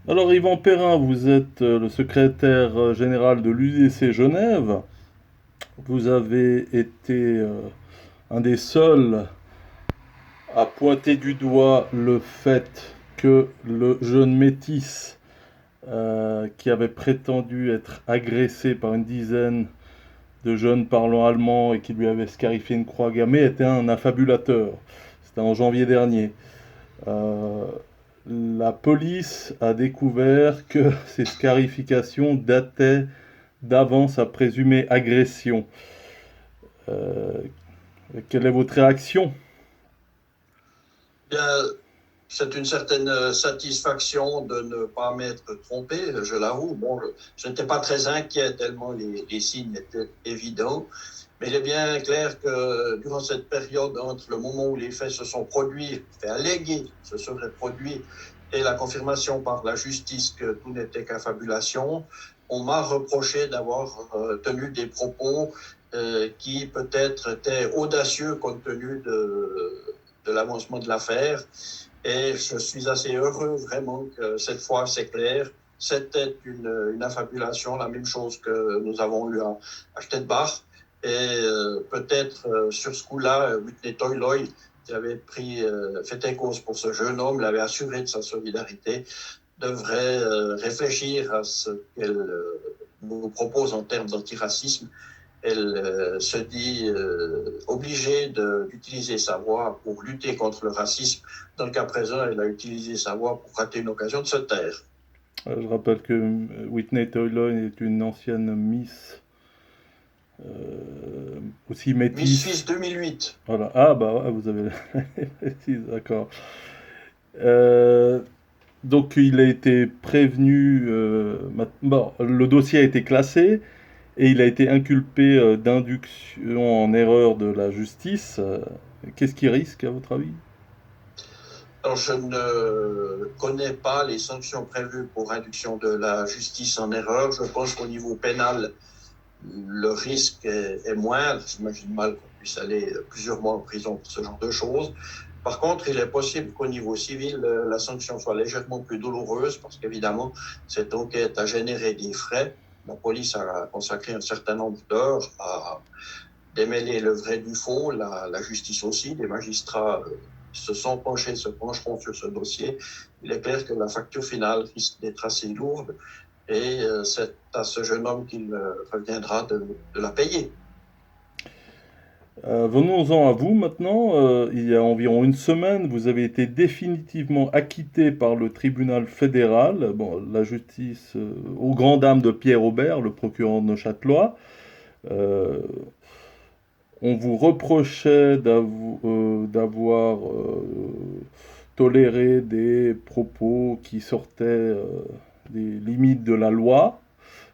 Alors Yvan Perrin, vous êtes le secrétaire général de l'UDC Genève. Vous avez été un des seuls à pointer du doigt le fait que le jeune métis qui avait prétendu être agressé par une dizaine de jeunes parlant allemand et qui lui avait scarifié une croix gammée était un affabulateur. C'était en janvier dernier. Euh, la police a découvert que ces scarifications dataient d'avant sa présumée agression. Euh, Quelle est votre réaction? Bien, c'est une certaine satisfaction de ne pas m'être trompé, je l'avoue. Bon, je n'étais pas très inquiet tellement les signes étaient évidents, mais il est bien clair que durant cette période entre le moment où les faits se sont produits, fait allégués se seraient produits, et la confirmation par la justice que tout n'était qu'affabulation, on m'a reproché d'avoir tenu des propos qui peut-être étaient audacieux compte tenu de l'avancement de l'affaire. Et je suis assez heureux vraiment que cette fois, c'est clair. C'était une affabulation, la même chose que nous avons eu à Stettbach. Et peut-être sur ce coup-là, Whitney Toyloy, qui avait fait un cause pour ce jeune homme, l'avait assuré de sa solidarité, devrait réfléchir à ce qu'elle nous propose en termes d'antiracisme. Elle se dit obligée d'utiliser sa voix pour lutter contre le racisme. Dans le cas présent, elle a utilisé sa voix pour rater une occasion de se taire. Je rappelle que Whitney Toyloin est une ancienne Miss, aussi Miss Suisse métisse. 2008. Voilà. Ah bah ouais, vous avez précis, d'accord. Euh, donc il a été prévenu. Bon, le dossier a été classé et il a été inculpé d'induction en erreur de la justice. Qu'est-ce qu'il risque à votre avis? Alors, je ne connais pas les sanctions prévues pour induction de la justice en erreur. Je pense qu'au niveau pénal, le risque est moindre. J'imagine mal qu'on puisse aller plusieurs mois en prison pour ce genre de choses. Par contre, il est possible qu'au niveau civil, la sanction soit légèrement plus douloureuse parce qu'évidemment, cette enquête a généré des frais. La police a consacré un certain nombre d'heures à démêler le vrai du faux, la justice aussi, les magistrats se sont penchés, se pencheront sur ce dossier. Il est clair que la facture finale risque d'être assez lourde et c'est à ce jeune homme qu'il reviendra de la payer. Venons-en à vous maintenant. Il y a environ une semaine, vous avez été définitivement acquitté par le tribunal fédéral, bon, la justice, aux grand dames de Pierre Aubert, le procureur de Neuchâtelois. Euh, on vous reprochait d'avoir toléré des propos qui sortaient des limites de la loi,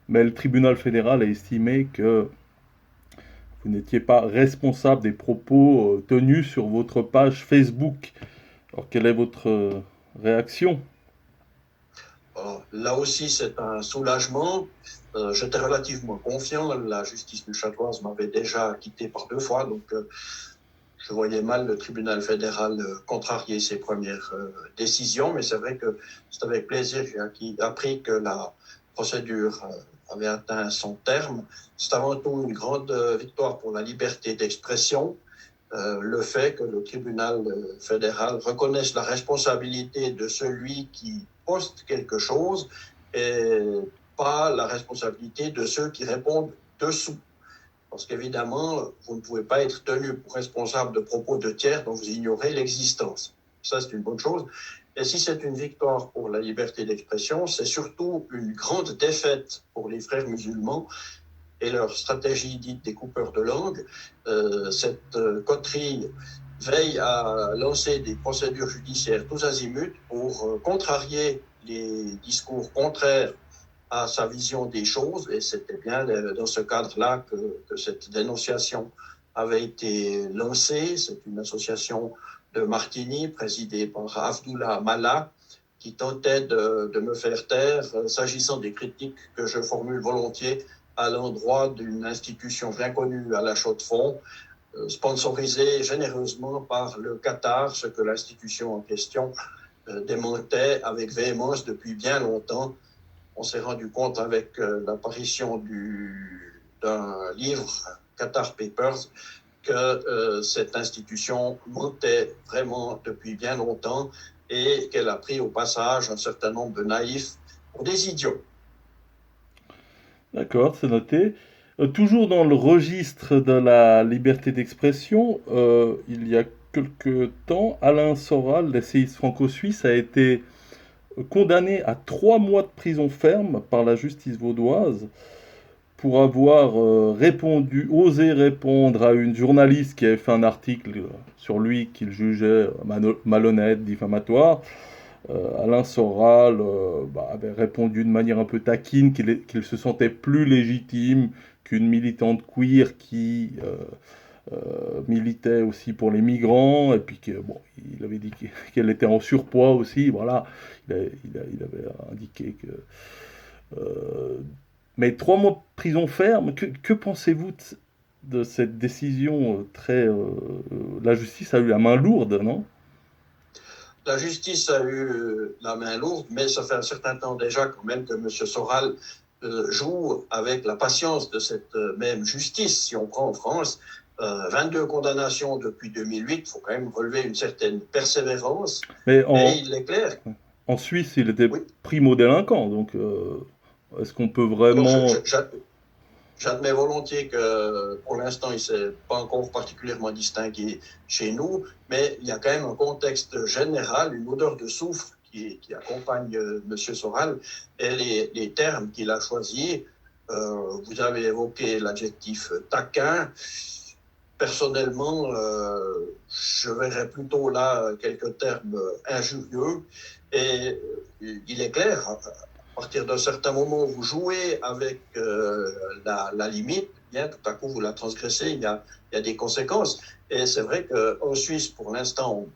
mais le tribunal fédéral a estimé que vous n'étiez pas responsable des propos tenus sur votre page Facebook. Alors, quelle est votre réaction? Alors, là aussi, c'est un soulagement. J'étais relativement confiant. La justice neuchâteloise m'avait déjà acquitté par deux fois, donc je voyais mal le tribunal fédéral contrarier ses premières décisions, mais c'est vrai que c'est avec plaisir que j'ai appris que la procédure avait atteint son terme. C'est avant tout une grande victoire pour la liberté d'expression, le fait que le tribunal fédéral reconnaisse la responsabilité de celui qui poste quelque chose et pas la responsabilité de ceux qui répondent dessous. Parce qu'évidemment, vous ne pouvez pas être tenu pour responsable de propos de tiers dont vous ignorez l'existence. Ça, c'est une bonne chose. Et si c'est une victoire pour la liberté d'expression, c'est surtout une grande défaite pour les frères musulmans et leur stratégie dite des coupeurs de langue. Cette coterie veille à lancer des procédures judiciaires tous azimuts pour contrarier les discours contraires à sa vision des choses. Et c'était bien dans ce cadre-là que cette dénonciation avait été lancée. C'est une association de Martigny présidée par Abdullah Malak qui tentait de me faire taire s'agissant des critiques que je formule volontiers à l'endroit d'une institution bien connue à la Chaux-de-Fonds, sponsorisée généreusement par le Qatar, ce que l'institution en question démentait avec véhémence depuis bien longtemps. On s'est rendu compte avec l'apparition d'un livre, Qatar Papers, que cette institution mentait vraiment depuis bien longtemps et qu'elle a pris au passage un certain nombre de naïfs pour des idiots. D'accord, c'est noté. Toujours dans le registre de la liberté d'expression, il y a quelque temps, Alain Soral, l'essayiste franco-suisse, a été condamné à 3 mois de prison ferme par la justice vaudoise pour avoir osé répondre à une journaliste qui avait fait un article sur lui qu'il jugeait malhonnête, diffamatoire. Alain Soral avait répondu de manière un peu taquine qu'il se sentait plus légitime qu'une militante queer qui militait aussi pour les migrants, et puis que, bon, il avait dit qu'elle était en surpoids aussi, voilà, il avait indiqué que... mais 3 mois de prison ferme, que pensez-vous de cette décision très... la justice a eu la main lourde, non? La justice a eu la main lourde, mais ça fait un certain temps déjà quand même que M. Soral joue avec la patience de cette même justice. Si on prend en France, 22 condamnations depuis 2008, il faut quand même relever une certaine persévérance. Mais Et il est clair. en Suisse, il était Oui. primo-délinquant, donc est-ce qu'on peut Alors, vraiment... j'admets volontiers que pour l'instant, il ne s'est pas encore particulièrement distingué chez nous, mais il y a quand même un contexte général, une odeur de soufre qui accompagne M. Soral et les termes qu'il a choisis. Vous avez évoqué l'adjectif taquin. Personnellement, je verrais plutôt là quelques termes injurieux. Et il est clair, à partir d'un certain moment où vous jouez avec la limite, bien tout à coup vous la transgressez, il y a des conséquences. Et c'est vrai qu'en Suisse, pour l'instant,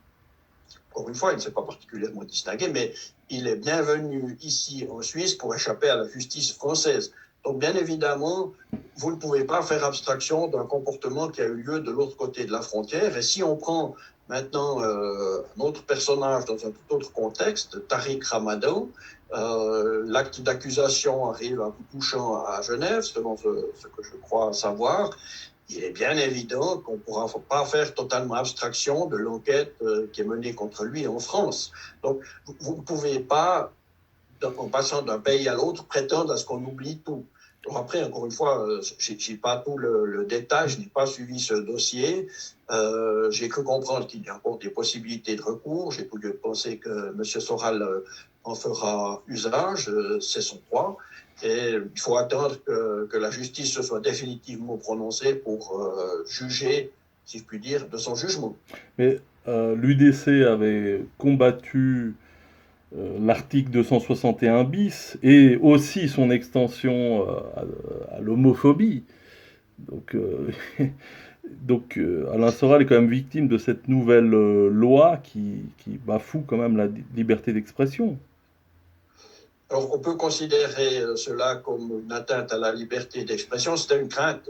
encore une fois, il ne s'est pas particulièrement distingué, mais il est bienvenu ici en Suisse pour échapper à la justice française. Donc, bien évidemment, vous ne pouvez pas faire abstraction d'un comportement qui a eu lieu de l'autre côté de la frontière. Et si on prend maintenant un autre personnage dans un tout autre contexte, Tariq Ramadan, l'acte d'accusation arrive à bout touchant à Genève, selon ce que je crois savoir. Il est bien évident qu'on ne pourra pas faire totalement abstraction de l'enquête qui est menée contre lui en France. Donc, vous ne pouvez pas, en passant d'un pays à l'autre, prétendre à ce qu'on oublie tout. Alors après, encore une fois, je n'ai pas tout le détail, je n'ai pas suivi ce dossier. J'ai cru comprendre qu'il y a encore des possibilités de recours. J'ai pu penser que M. Soral en fera usage, c'est son droit. Et il faut attendre que la justice se soit définitivement prononcée pour juger, si je puis dire, de son jugement. Mais l'UDC avait combattu l'article 261 bis et aussi son extension à l'homophobie. Donc, Alain Soral est quand même victime de cette nouvelle loi qui bafoue quand même la liberté d'expression. Alors, on peut considérer cela comme une atteinte à la liberté d'expression. C'était une crainte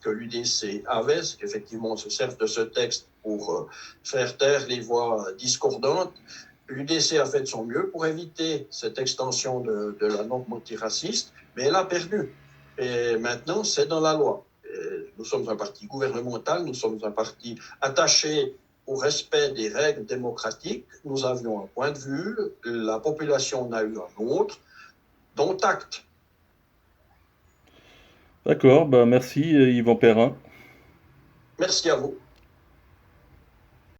que l'UDC avait, c'est qu'effectivement on se serve de ce texte pour faire taire les voix discordantes. L'UDC a fait de son mieux pour éviter cette extension de la norme antiraciste, mais elle a perdu. Et maintenant, c'est dans la loi. Et nous sommes un parti gouvernemental, nous sommes un parti attaché au respect des règles démocratiques. Nous avions un point de vue, la population en a eu un autre, dont acte. D'accord, bah merci Yvan Perrin. Merci à vous.